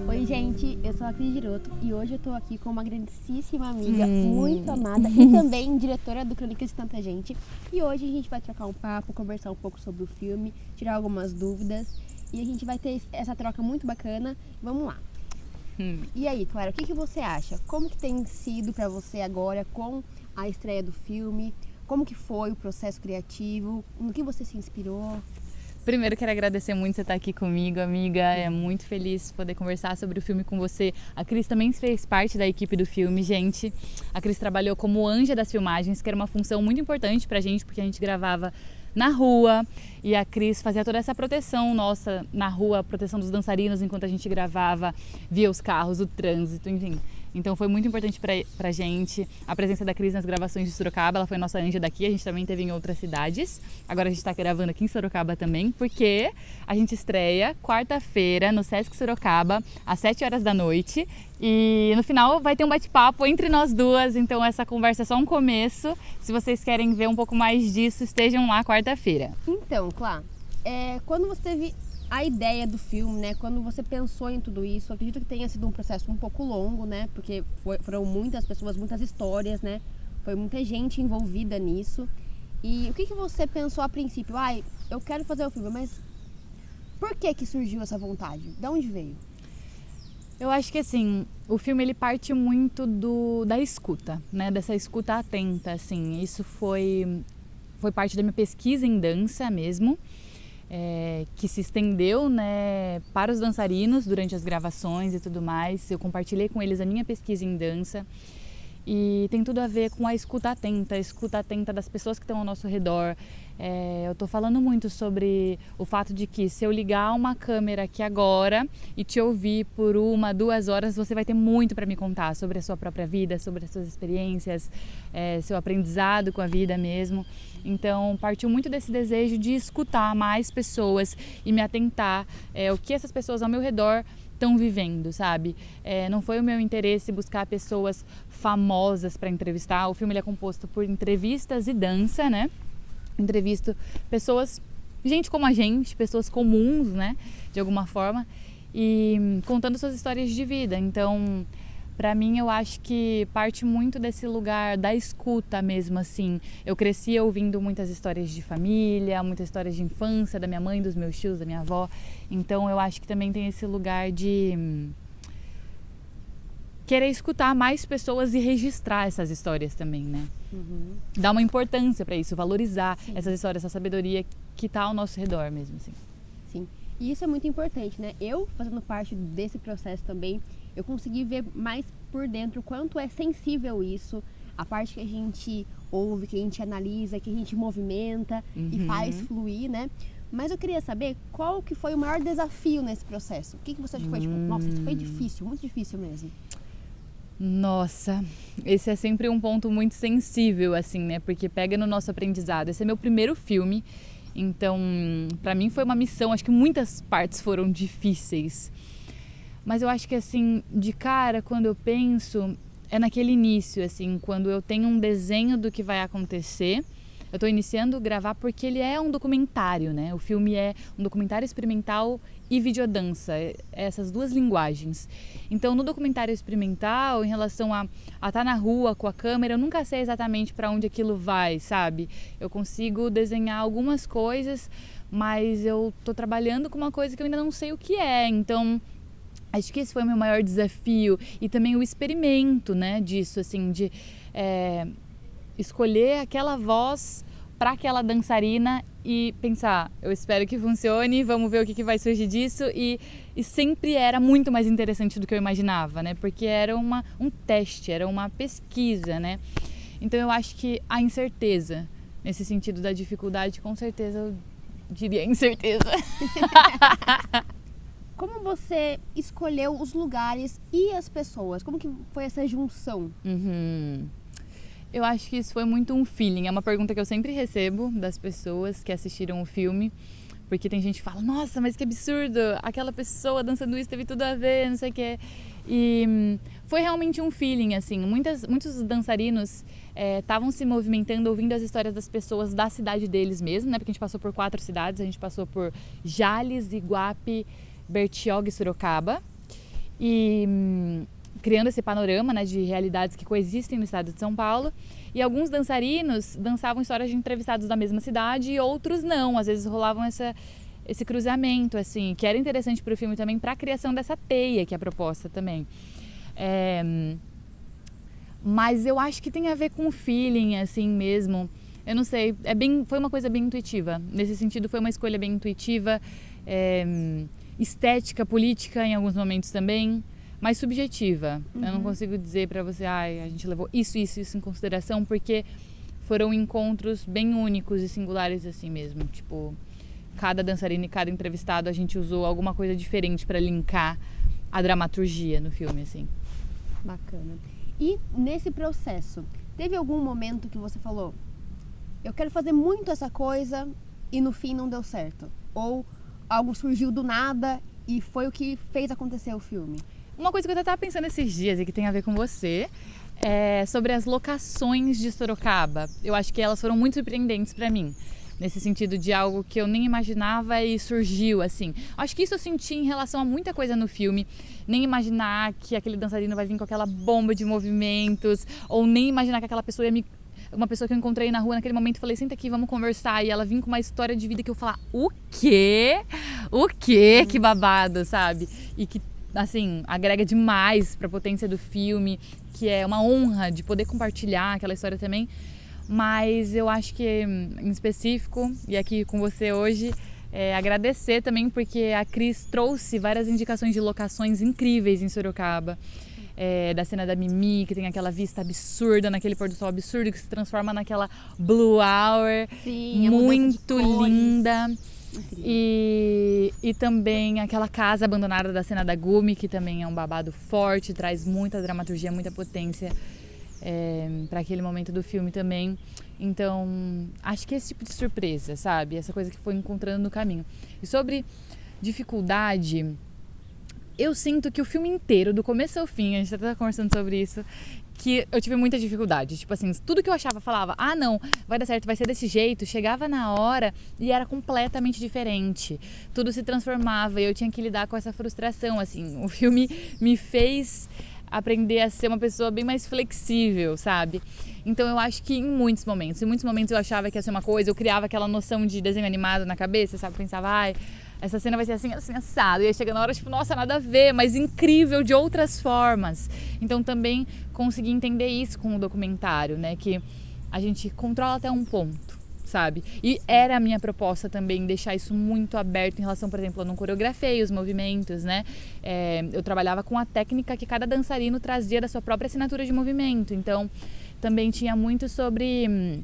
Oi, gente, eu sou a Cris Giroto e hoje eu tô aqui com uma grandíssima amiga, muito amada e também diretora do Crônicas de Tanta Gente. E hoje a gente vai trocar um papo, conversar um pouco sobre o filme, tirar algumas dúvidas e a gente vai ter essa troca muito bacana. Vamos lá. E aí, Clara, o que você acha? Como que tem sido pra você agora com a estreia do filme? Como que foi o processo criativo? No que você se inspirou? Primeiro, quero agradecer muito você estar aqui comigo, amiga. É muito feliz poder conversar sobre o filme com você. A Cris também fez parte da equipe do filme, gente. A Cris trabalhou como anja das filmagens, que era uma função muito importante pra gente, porque a gente gravava na rua e a Cris fazia toda essa proteção nossa na rua, a proteção dos dançarinos enquanto a gente gravava, via os carros, o trânsito, enfim. Então foi muito importante pra gente a presença da Cris nas gravações de Sorocaba. Ela foi nossa anja daqui, a gente também teve em outras cidades. Agora a gente está gravando aqui em Sorocaba também, porque a gente estreia quarta-feira no Sesc Sorocaba, às 7 horas da noite. E no final vai ter um bate-papo entre nós duas, então essa conversa é só um começo. Se vocês querem ver um pouco mais disso, estejam lá quarta-feira. Então, Clá, quando você teve a ideia do filme, né? Quando você pensou em tudo isso, acredito que tenha sido um processo um pouco longo, né? Porque foram muitas pessoas, muitas histórias, né? Foi muita gente envolvida nisso. E o que você pensou a princípio? Eu quero fazer o filme, mas por que surgiu essa vontade? De onde veio? Eu acho que assim, o filme ele parte muito da escuta, né? Dessa escuta atenta, assim. Isso foi parte da minha pesquisa em dança mesmo. Que se estendeu, né, para os dançarinos durante as gravações e tudo mais. Eu compartilhei com eles a minha pesquisa em dança e tem tudo a ver com a escuta atenta das pessoas que estão ao nosso redor. Eu estou falando muito sobre o fato de que se eu ligar uma câmera aqui agora e te ouvir por 1, 2 horas, você vai ter muito para me contar sobre a sua própria vida, sobre as suas experiências, seu aprendizado com a vida mesmo. Então partiu muito desse desejo de escutar mais pessoas e me atentar o que essas pessoas ao meu redor estão vivendo, sabe? Não foi o meu interesse buscar pessoas famosas para entrevistar. O filme ele é composto por entrevistas e dança, né? Entrevisto pessoas, gente como a gente, pessoas comuns, né? De alguma forma, e contando suas histórias de vida. Então, pra mim, eu acho que parte muito desse lugar da escuta mesmo, assim. Eu cresci ouvindo muitas histórias de família, muitas histórias de infância, da minha mãe, dos meus tios, da minha avó. Então, eu acho que também tem esse lugar de querer escutar mais pessoas e registrar essas histórias também, né? Dar uma importância pra isso, valorizar essas histórias, essa sabedoria que tá ao nosso redor mesmo, assim. Sim, e isso é muito importante, né? Eu, fazendo parte desse processo também, eu consegui ver mais por dentro o quanto é sensível isso, a parte que a gente ouve, que a gente analisa, que a gente movimenta e faz fluir, né? Mas eu queria saber qual que foi o maior desafio nesse processo. O que você acha que foi? Tipo, nossa, isso foi difícil, muito difícil mesmo. Nossa, esse é sempre um ponto muito sensível, assim, né? Porque pega no nosso aprendizado. Esse é meu primeiro filme, então, pra mim foi uma missão. Acho que muitas partes foram difíceis. Mas eu acho que, assim, de cara, quando eu penso, é naquele início, assim, quando eu tenho um desenho do que vai acontecer. Eu tô iniciando a gravar porque ele é um documentário, né? O filme é um documentário experimental e videodança, essas duas linguagens. Então, no documentário experimental, em relação a estar na rua com a câmera, eu nunca sei exatamente para onde aquilo vai, sabe? Eu consigo desenhar algumas coisas, mas eu tô trabalhando com uma coisa que eu ainda não sei o que é. Então, acho que esse foi o meu maior desafio e também o experimento, né, disso, assim, de escolher aquela voz para aquela dançarina e pensar, eu espero que funcione, vamos ver o que vai surgir disso, e sempre era muito mais interessante do que eu imaginava, né, porque era um teste, era uma pesquisa, né, então eu acho que a incerteza, nesse sentido da dificuldade, com certeza eu diria incerteza. Como você escolheu os lugares e as pessoas? Como que foi essa junção? Eu acho que isso foi muito um feeling. É uma pergunta que eu sempre recebo das pessoas que assistiram o filme, Porque tem gente que fala, nossa, mas que absurdo, aquela pessoa dançando isso teve tudo a ver, não sei o quê. E foi realmente um feeling, assim, muitos dançarinos estavam se movimentando, ouvindo as histórias das pessoas da cidade deles mesmo, né? Porque a gente passou por 4 cidades, a gente passou por Jales, Iguape, Bertioga e Sorocaba. E criando esse panorama, né, de realidades que coexistem no estado de São Paulo. E alguns dançarinos dançavam histórias de entrevistados da mesma cidade e outros não. Às vezes rolavam esse cruzamento, assim, que era interessante para o filme também, para a criação dessa teia, que é a proposta também. Mas eu acho que tem a ver com o feeling, assim mesmo. Eu não sei, foi uma coisa bem intuitiva. Nesse sentido, foi uma escolha bem intuitiva, estética, política em alguns momentos também, mas subjetiva. Eu não consigo dizer para você, a gente levou isso em consideração, porque foram encontros bem únicos e singulares assim mesmo. Tipo, cada dançarina e cada entrevistado a gente usou alguma coisa diferente para linkar a dramaturgia no filme, assim. Bacana. E nesse processo, teve algum momento que você falou, eu quero fazer muito essa coisa e no fim não deu certo? Ou algo surgiu do nada e foi o que fez acontecer o filme? Uma coisa que eu até estava pensando esses dias e que tem a ver com você é sobre as locações de Sorocaba. Eu acho que elas foram muito surpreendentes para mim, nesse sentido de algo que eu nem imaginava e surgiu, assim. Acho que isso eu senti em relação a muita coisa no filme. Nem imaginar que aquele dançarino vai vir com aquela bomba de movimentos, ou nem imaginar que aquela pessoa uma pessoa que eu encontrei na rua naquele momento, falei, senta aqui, vamos conversar, e ela vinha com uma história de vida que eu falar, o quê? Que babado, sabe? E que, assim, agrega demais pra potência do filme, que é uma honra de poder compartilhar aquela história também. Mas eu acho que, em específico, e aqui com você hoje, agradecer também, porque a Cris trouxe várias indicações de locações incríveis em Sorocaba. Da cena da Mimi, que tem aquela vista absurda, naquele pôr do sol absurdo, que se transforma naquela blue hour. Sim, muito linda. E também aquela casa abandonada da cena da Gumi, que também é um babado forte, traz muita dramaturgia, muita potência para aquele momento do filme também. Então, acho que esse tipo de surpresa, sabe? Essa coisa que foi encontrando no caminho. E sobre dificuldade, eu sinto que o filme inteiro, do começo ao fim, a gente até tá conversando sobre isso, que eu tive muita dificuldade. Tipo assim, tudo que eu achava, falava, não, vai dar certo, vai ser desse jeito. Chegava na hora e era completamente diferente. Tudo se transformava e eu tinha que lidar com essa frustração, assim. O filme me fez aprender a ser uma pessoa bem mais flexível, sabe? Então eu acho que em muitos momentos eu achava que ia ser uma coisa, eu criava aquela noção de desenho animado na cabeça, sabe? Pensava, essa cena vai ser assim, assim, assado. E aí chega na hora, tipo, nossa, nada a ver, mas incrível de outras formas. Então também consegui entender isso com o documentário, né? Que a gente controla até um ponto, sabe? E era a minha proposta também deixar isso muito aberto em relação, por exemplo, eu não coreografei os movimentos, né? Eu trabalhava com a técnica que cada dançarino trazia da sua própria assinatura de movimento. Então também tinha muito sobre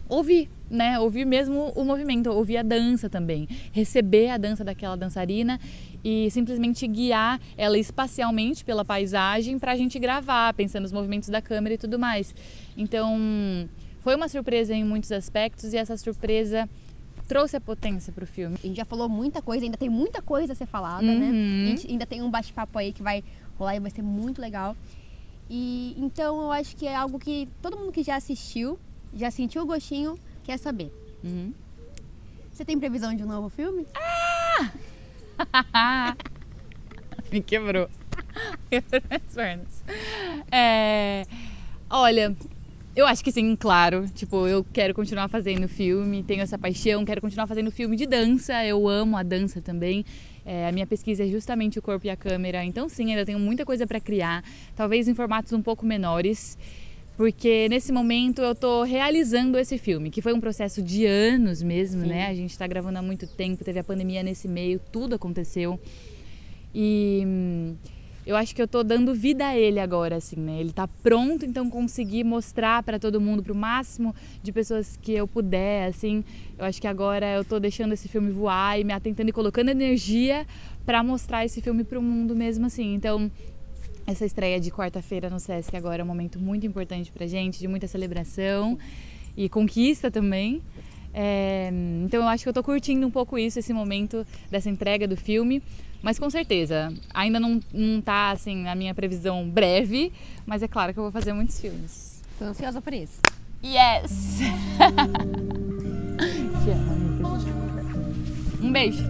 ouvir, né? Ouvir mesmo o movimento, ouvir a dança também, receber a dança daquela dançarina e simplesmente guiar ela espacialmente pela paisagem pra gente gravar, pensando nos movimentos da câmera e tudo mais. Então, foi uma surpresa em muitos aspectos e essa surpresa trouxe a potência pro filme. A gente já falou muita coisa, ainda tem muita coisa a ser falada, né? A gente ainda tem um bate-papo aí que vai rolar e vai ser muito legal. E então eu acho que é algo que todo mundo que já assistiu, já sentiu o gostinho, quer saber. Você tem previsão de um novo filme? Me quebrou. Quebrou as pernas. Olha, eu acho que sim, claro. Tipo, eu quero continuar fazendo filme, tenho essa paixão, quero continuar fazendo filme de dança. Eu amo a dança também. A minha pesquisa é justamente o corpo e a câmera. Então sim, ainda tenho muita coisa para criar. Talvez em formatos um pouco menores. Porque nesse momento eu tô realizando esse filme, que foi um processo de anos mesmo, né? A gente tá gravando há muito tempo, teve a pandemia nesse meio, tudo aconteceu. E eu acho que eu tô dando vida a ele agora, assim, né? Ele tá pronto, então conseguir mostrar para todo mundo, pro máximo de pessoas que eu puder, assim. Eu acho que agora eu tô deixando esse filme voar e me atentando e colocando energia para mostrar esse filme pro mundo mesmo, assim. Então, essa estreia de quarta-feira no Sesc agora é um momento muito importante pra gente, de muita celebração e conquista também. Então eu acho que eu tô curtindo um pouco isso, esse momento dessa entrega do filme. Mas com certeza, ainda não tá assim a minha previsão breve, mas é claro que eu vou fazer muitos filmes. Tô ansiosa por isso. Yes! Te amo, amiga. Um beijo!